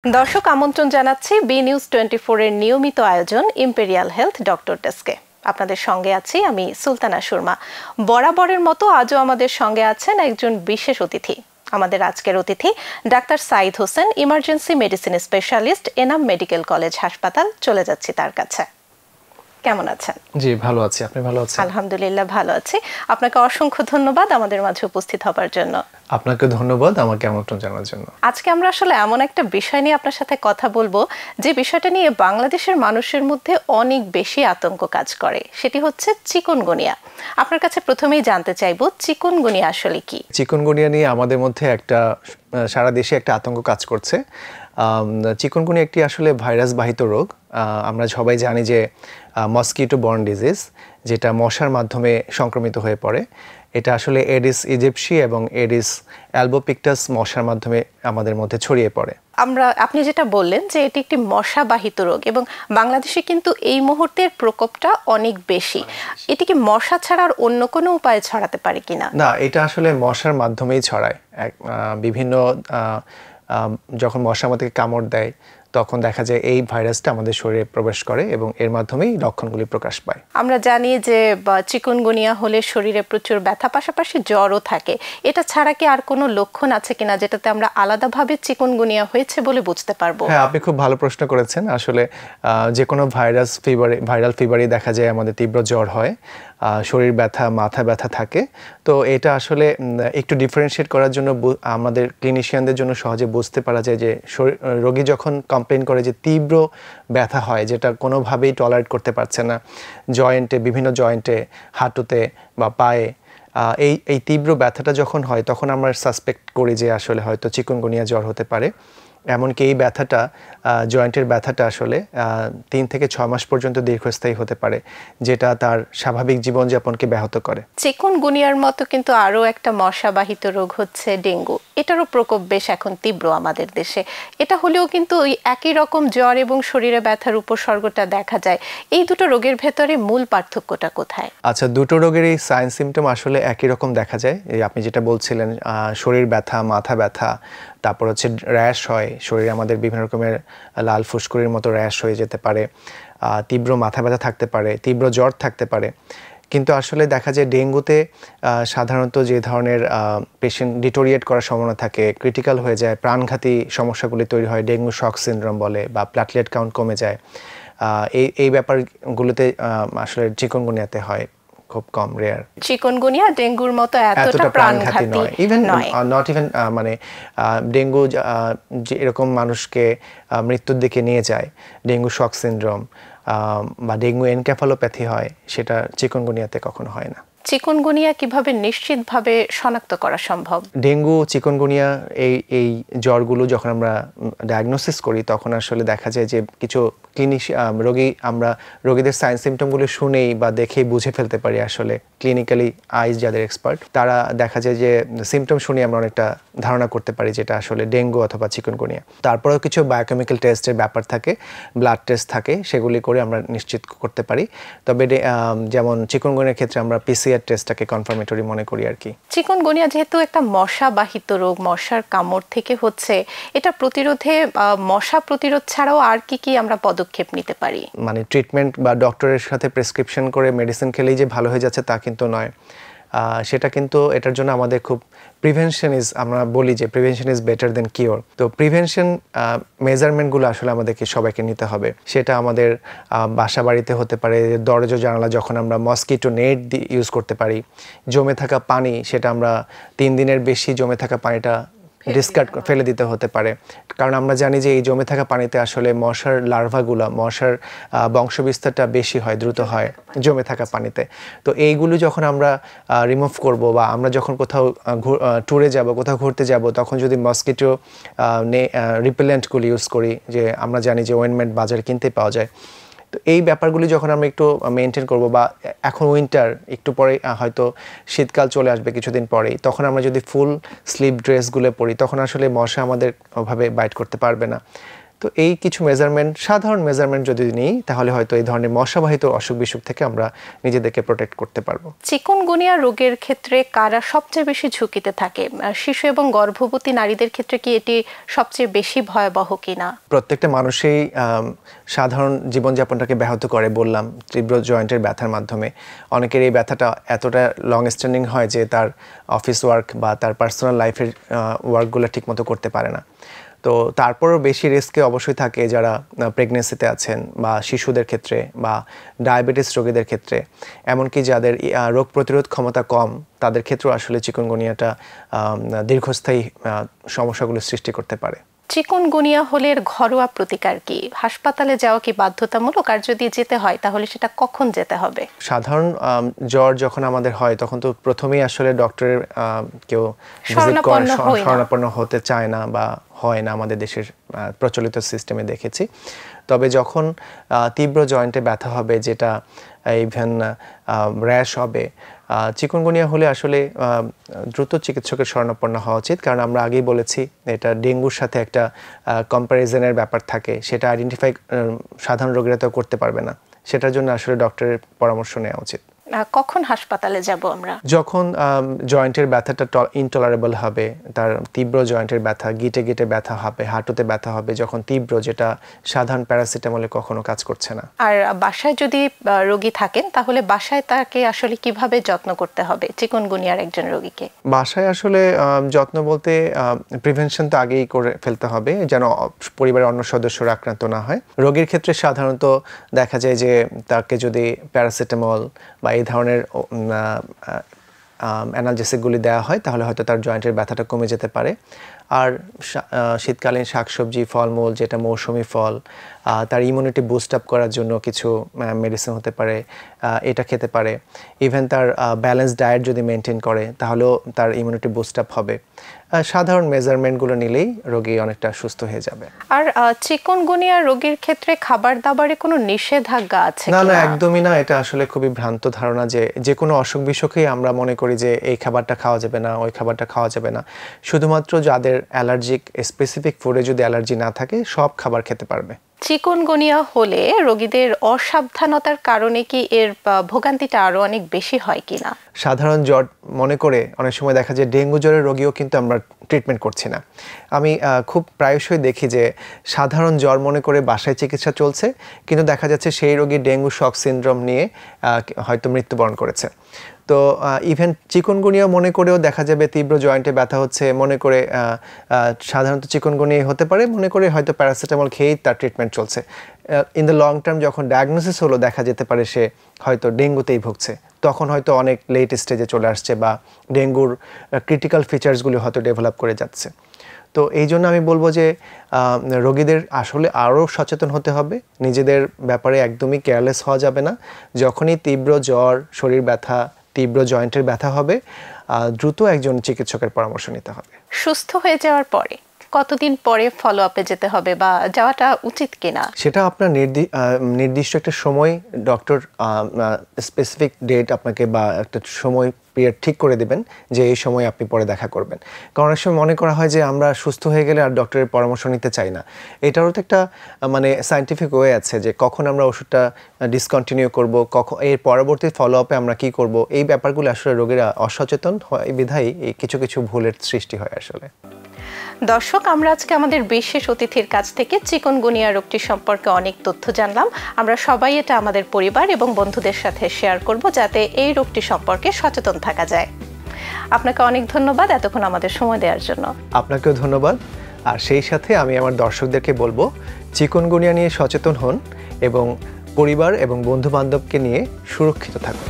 দর্শক আমন্ত্রণ জানাচ্ছি বি নিউজ 24 এর নিয়মিত আয়োজন ইম্পেরিয়াল হেলথ ডক্টর ডেস্কে। আপনাদের সঙ্গে আছি আমি সুলতানা শর্মা। বরাবরের মতো আজও আমাদের সঙ্গে আছেন একজন বিশেষ অতিথি। আমাদের আজকের অতিথি doctor Saeed Hossain, emergency medicine specialist, Enam medical college হাসপাতাল। চলে যাচ্ছি তার কাছে। কেমন আছেন? জি ভালো আছি, আপনি ভালো আছেন? আলহামদুলিল্লাহ ভালো আছি। আপনাকে অসংখ্য ধন্যবাদ আমাদের মাঝে উপস্থিত হবার জন্য। আপনাকে ধন্যবাদ আমাকে আমন্ত্রণ জানানোর জন্য। আজকে আমরা আসলে এমন একটা বিষয় নিয়ে আপনার সাথে কথা বলবো যে বিষয়টা নিয়ে বাংলাদেশের মানুষের মধ্যে অনেক বেশি আতঙ্ক কাজ করে, সেটি হচ্ছে চিকুনগুনিয়া। আপনার কাছে প্রথমেই জানতে চাইবো চিকুনগুনিয়া আসলে কি? চিকুনগুনিয়া নিয়ে আমাদের মধ্যে সারা দেশে একটা আতঙ্ক কাজ করছে। চিকুনগুনিয়া একটি আসলে ভাইরাস বাহিত রোগ। আমরা সবাই জানি যে মসকিটো বর্ন ডিজিজ, যেটা মশার মাধ্যমে সংক্রমিত হয়ে পড়ে। এটা আসলে এডিস ইজিপ্সি এবং এডিস অ্যালবোপিক্টাস মশার মাধ্যমে আমাদের মধ্যে ছড়িয়ে পড়ে। আপনি যেটা বললেন যে এটি একটি মশাবাহিত রোগ এবং বাংলাদেশে কিন্তু এই মুহূর্তের প্রকোপটা অনেক বেশি। এটি কি মশা ছাড়ার অন্য কোনো উপায়ে ছড়াতে পারে কিনা? না, এটা আসলে মশার মাধ্যমেই ছড়ায়। বিভিন্ন যখন মশা আমাদেরকে কামড় দেয় তখন দেখা যায় এই ভাইরাসটা আমাদের শরীরে প্রবেশ করে এবং এর মাধ্যমেই লক্ষণগুলি প্রকাশ পায়। আমরা জানি যে চিকুনগুনিয়া হলে শরীরে প্রচুর ব্যথা, পাশাপাশি জ্বরও থাকে। এটা ছাড়া কি আর কোনো লক্ষণ আছে কিনা যেটাতে আমরা আলাদাভাবে চিকুনগুনিয়া হয়েছে বলে বুঝতে পারবো? হ্যাঁ, আপনি খুব ভালো প্রশ্ন করেছেন। আসলে যে কোনো ভাইরাল ফিভারই দেখা যায় আমাদের তীব্র জ্বর হয়, শরীর ব্যথা, মাথা ব্যথা থাকে। তো এটা আসলে একটু ডিফারেন্সিয়েট করার জন্য আমাদের ক্লিনিশিয়ানদের জন্য সহজে বুঝতে পারা যায় যে রোগী যখন কমপ্লেন করে যে তীব্র ব্যথা হয়, যেটা কোনোভাবেই টলারেট করতে পারছে না, বিভিন্ন জয়েন্টে, হাঁটুতে বা পায়ে, এই তীব্র ব্যথাটা যখন হয় তখন আমরা সাসপেক্ট করি যে আসলে হয়তো চিকুনগুনিয়া জ্বর হতে পারে। এমনকি এই ব্যথাটা, জয়েন্টের ব্যথাটা আসলে 3 থেকে 6 মাস পর্যন্ত দীর্ঘস্থায়ী হতে পারে, যেটা তার স্বাভাবিক জীবনযাপনকে ব্যাহত করে। চিকুনগুনিয়ার মতো কিন্তু আরও একটা মশাবাহিত রোগ হচ্ছে ডেঙ্গু। এটারও প্রকোপ বেশ এখন তীব্র আমাদের দেশে। এটা হলেও কিন্তু ওই একই রকম জ্বর এবং শরীরে ব্যথার উপসর্গটা দেখা যায়। এই দুটো রোগের ভেতরে মূল পার্থক্যটা কোথায়? আচ্ছা, দুটো রোগেরই সাইন সিমটম আসলে একই রকম দেখা যায়। এই আপনি যেটা বলছিলেন, শরীর ব্যথা, মাথা ব্যথা, তারপর হচ্ছে র্যাশ হয়, শরীরে আমাদের বিভিন্ন রকমের লাল ফুসকুড়ির মতো র্যাশ হয়ে যেতে পারে, তীব্র মাথা ব্যথা থাকতে পারে, তীব্র জ্বর থাকতে পারে। কিন্তু আসলে দেখা যায় ডেঙ্গুতে সাধারণত যে ধরনের পেশেন্ট ডিটোরিয়েট করার সম্ভাবনা থাকে, ক্রিটিক্যাল হয়ে যায়, প্রাণঘাতী সমস্যাগুলি তৈরি হয়, ডেঙ্গু শক সিনড্রোম বলে, বা প্ল্যাটলেট কাউন্ট কমে যায়, এই ব্যাপারগুলোতে আসলে চিকুনগুনিয়াতে হয় খুব কম, রেয়ার। চিকুনগুনিয়া ডেঙ্গুর মতো এতটা প্রাণঘাতী নয়। নট ইভেন মানে ডেঙ্গু যে এরকম মানুষকে মৃত্যুর দিকে নিয়ে যায়, ডেঙ্গু শক সিনড্রোম বা ডেঙ্গু এনকেফালোপ্যাথি হয়, সেটা চিকুনগুনিয়াতে কখনো হয় না। চিকুনগুনিয়া কিভাবে নিশ্চিতভাবে শনাক্ত করা সম্ভব? ডেঙ্গু, চিকুনগুনিয়া এই জ্বরগুলো যখন আমরা ডায়াগনোসিস করি তখন আসলে দেখা যায় যে কিছু আমরা রোগীদের সাইন সিমটমগুলো শুনেই বা দেখেই বুঝে ফেলতে পারি। আসলে ক্লিনিক্যালি আইস যাদের এক্সপার্ট, তারা দেখা যায় যে সিমটম শুনে আমরা অনেকটা ধারণা করতে পারি যেটা আসলে ডেঙ্গু অথবা চিকুনগুনিয়া। তারপরেও কিছু বায়োকেমিক্যাল টেস্টের ব্যাপার থাকে, ব্লাড টেস্ট থাকে, সেগুলি করে আমরা নিশ্চিত করতে পারি। তবে যেমন চিকুনগুনিয়ার ক্ষেত্রে আমরা পিসিআর টেস্টটাকে কনফার্মেটরি মনে করি আর কি। চিকুনগুনিয়া যেহেতু একটা মশাবাহিত রোগ, মশার কামড় থেকে হচ্ছে, এটা প্রতিরোধে মশা প্রতিরোধ ছাড়াও আর কি আমরা পদক্ষেপ নিতে পারি? মানে ট্রিটমেন্ট বা ডক্টরের সাথে প্রেসক্রিপশন করে মেডিসিন খেলেই যে ভালো হয়ে যাচ্ছে তা কিন্তু নয়। সেটা কিন্তু এটার জন্য আমাদের খুব আমরা বলি যে prevention is better then cure. তো প্রিভেনশন মেজারমেন্টগুলো আসলে আমাদেরকে সবাইকে নিতে হবে। সেটা আমাদের বাসা বাড়িতে হতে পারে, দরজা জানালা যখন আমরা মসকিটো নেট ইউজ করতে পারি, জমে থাকা পানি, সেটা আমরা 3 দিনের বেশি জমে থাকা পানিটা ডিসকার্ড ফেলে দিতে হতে পারে। কারণ আমরা জানি যে এই জমে থাকা পানিতে আসলে মশার লার্ভাগুলো, মশার বংশবিস্তারটা বেশি হয়, দ্রুত হয় জমে থাকা পানিতে। তো এইগুলো যখন আমরা রিমুভ করব বা আমরা যখন কোথাও ট্যুরে যাব, কোথাও ঘুরতে যাব, তখন যদি মসকিটো রিপেলেন্টগুলো ইউজ করি, যে আমরা জানি যে ওয়েনমেন্ট বাজারে কিনতে পাওয়া যায়, তো এই ব্যাপারগুলি যখন আমরা একটু মেনটেন করব, বা এখন উইন্টার, একটু পরে হয়তো শীতকাল চলে আসবে কিছুদিন পরেই, তখন আমরা যদি ফুল স্লিভ ড্রেসগুলো পরি তখন আসলে মশা আমাদের ওভাবে বাইট করতে পারবে না। তো এই কিছু মেজারমেন্ট, সাধারণ মেজারমেন্ট যদি নিই তাহলে হয়তো এই ধরনের মশাবাহিত অসুখ বিসুখ থেকে আমরা নিজেদেরকে প্রোটেক্ট করতে পারবো। চিকুনগুনিয়া রোগের ক্ষেত্রে কারা সবচেয়ে বেশি ঝুঁকিতে থাকে? শিশু এবং গর্ভবতী নারীদের ক্ষেত্রে কি এটি সবচেয়ে বেশি ভয়াবহ কিনা? প্রত্যেকটা মানুষই সাধারণ জীবনযাপনটাকে ব্যাহত করে, বললাম তীব্র জয়েন্টের ব্যথার মাধ্যমে। অনেকের এই ব্যথাটা এতটা লং স্ট্যান্ডিং হয় যে তার অফিস ওয়ার্ক বা তার পার্সোনাল লাইফের ওয়ার্কগুলো ঠিকমতো করতে পারে না। তো তারপরও বেশি রিস্কে অবশ্যই থাকে যারা প্রেগনেন্সিতে আছেন বা শিশুদের ক্ষেত্রে বা ডায়াবেটিস রোগীদের ক্ষেত্রে, এমনকি যাদের রোগ প্রতিরোধ ক্ষমতা কম তাদের ক্ষেত্রেও আসলে চিকুনগুনিয়াটা দীর্ঘস্থায়ী সমস্যাগুলো সৃষ্টি করতে পারে। চিকুনগুনিয়া হলে ঘরোয়া প্রতিকার কি? হাসপাতালে যাওয়া কি বাধ্যতামূলক? আর যদি যেতে হয় তাহলে সেটা কখন যেতে হবে? সাধারণ জ্বর যখন আমাদের হয় তখন তো প্রথমেই আসলে ডক্টরের কেউ শরণাপন্ন হতে চায় না বা হয় না, আমাদের দেশের প্রচলিত সিস্টেমে দেখেছি। তবে যখন তীব্র জয়েন্টে ব্যথা হবে, যেটা ইভেন র্যাশ হবে, চিকুনগুনিয়া হলে আসলে দ্রুত চিকিৎসকের শরণাপন্ন হওয়া উচিত। কারণ আমরা আগেই বলেছি এটা ডেঙ্গুর সাথে একটা কম্প্যারিজনের ব্যাপার থাকে, সেটা আইডেন্টিফাই সাধারণ রোগীরা তো করতে পারবে না। সেটার জন্য আসলে ডক্টরের পরামর্শ নেওয়া উচিত। কখন হাসপাতালে যাব আমরা? যখন জয়েন্টের ব্যথাটা ইনটলারেবল হবে, তার তীব্র জয়েন্টের ব্যথা, গিটে গিটে ব্যথা হবে, হাঁটুতে ব্যথা হবে, যখন তীব্র, যেটা সাধারণ প্যারাসিটামলে কখনো কাজ করছে না। আর বাসায় যদি রোগী থাকেন তাহলে বাসায় তাকে আসলে কিভাবে যত্ন করতে হবে চিকুনগুনিয়ার একজন রোগীকে? বাসায় আসলে যত্ন বলতে প্রিভেনশন তো আগেই করে ফেলতে হবে যেন পরিবারের অন্য সদস্যরা আক্রান্ত না হয়। রোগীর ক্ষেত্রে সাধারণত দেখা যায় যে তাকে যদি প্যারাসিটামল বা এই ধরনের অ্যানালজেসিকগুলি দেওয়া হয় তাহলে হয়তো তার জয়েন্টের ব্যথাটা কমে যেতে পারে। আর শীতকালীন শাকসবজি, ফলমূল, যেটা মৌসুমি ফল, তার ইমিউনিটি বুস্ট আপ করার জন্য কিছু মেডিসিন হতে পারে, এটা খেতে পারে। ইভেন তার ব্যালেন্স ডায়েট যদি মেনটেন করে তাহলেও তার ইমিউনিটি বুস্ট আপ হবে। সাধারণ মেজারমেন্টগুলো নিলেই রোগী অনেকটা সুস্থ হয়ে যাবে। আর চিকুনগুনিয়া রোগীর ক্ষেত্রে খাবার দাবারে কোনো নিষেধাজ্ঞা আছে না, একদমই না। এটা আসলে খুবই ভ্রান্ত ধারণা যে কোনো অসুখ বিসুখেই আমরা মনে করি যে এই খাবারটা খাওয়া যাবে না, ওই খাবারটা খাওয়া যাবে না। শুধুমাত্র যাদের অ্যালার্জিক, স্পেসিফিক ফুডে যদি অ্যালার্জি না থাকে সব খাবার খেতে পারবে। চিকুনগুনিয়া হলে রোগীদের অসাবধানতার কারণে কি এর ভোগান্তিটা আরো অনেক বেশি হয় কিনা? সাধারণ জ্বর মনে করে অনেক সময় দেখা যায় ডেঙ্গু জ্বরের রোগীও কিন্তু আমরা ট্রিটমেন্ট করছি না। আমি খুব প্রায়শই দেখি যে সাধারণ জ্বর মনে করে বাসায় চিকিৎসা চলছে, কিন্তু দেখা যাচ্ছে সেই রোগী ডেঙ্গু শক সিনড্রোম নিয়ে হয়তো মৃত্যুবরণ করেছে। তো ইভেন চিকুনগুনিয়া মনে করেও দেখা যাবে তীব্র জয়েন্টে ব্যথা হচ্ছে, মনে করে সাধারণত চিকুনগুনিয়া হতে পারে, মনে করে হয়তো প্যারাসিটামল খেয়েই তার ট্রিটমেন্ট চলছে। ইন দ্য লং টার্ম যখন ডায়াগনোসিস হলো দেখা যেতে পারে সে হয়তো ডেঙ্গুতেই ভুগছে, তখন হয়তো অনেক লেট স্টেজে চলে আসছে বা ডেঙ্গুর ক্রিটিক্যাল ফিচার্সগুলি হয়তো ডেভেলপ করে যাচ্ছে। তো এই জন্য আমি বলবো যে রোগীদের আসলে আরও সচেতন হতে হবে, নিজেদের ব্যাপারে একদমই কেয়ারলেস হওয়া যাবে না। যখনই তীব্র জ্বর, শরীর ব্যথা, তীব্র জয়েন্টের ব্যথা হবে দ্রুত একজন চিকিৎসকের পরামর্শ নিতে হবে। সুস্থ হয়ে যাওয়ার পরে কতদিন পরে ফলো আপে যেতে হবে বা যাওয়াটা উচিত কিনা সেটা আপনার নির্দিষ্ট একটা সময় ডক্টর স্পেসিফিক ডেট আপনাকে বা একটা সময় পিরিয়ড ঠিক করে দেবেন যে এই সময় আপনি পরে দেখা করবেন। কারণ অনেক সময় মনে করা হয় যে আমরা সুস্থ হয়ে গেলে আর ডক্টরের পরামর্শ নিতে চাই না। এটারও তো একটা মানে সায়েন্টিফিক ওয়ে আছে যে কখন আমরা ওষুধটা ডিসকন্টিনিউ করব, কখন এর পরবর্তী ফলো আপে আমরা কি করব, এই ব্যাপারগুলো আসলে রোগীরা অসচেতন হয় বিধায় কিছু কিছু ভুলের সৃষ্টি হয় আসলে। দর্শক, আমরা আজকে আমাদের বিশেষ অতিথির কাছ থেকে চিকুনগুনিয়া রোগটি সম্পর্কে অনেক তথ্য জানলাম। আমরা সবাই এটা আমাদের পরিবার এবং বন্ধুদের সাথে শেয়ার করব যাতে এই রোগটি সম্পর্কে সচেতন থাকা যায়। আপনাকে অনেক ধন্যবাদ এতক্ষণ আমাদের সময় দেওয়ার জন্য। আপনাকেও ধন্যবাদ। আর সেই সাথে আমি আমার দর্শকদেরকে বলবো চিকুনগুনিয়া নিয়ে সচেতন হন এবং পরিবার এবং বন্ধু বান্ধবকে নিয়ে সুরক্ষিত থাকুন।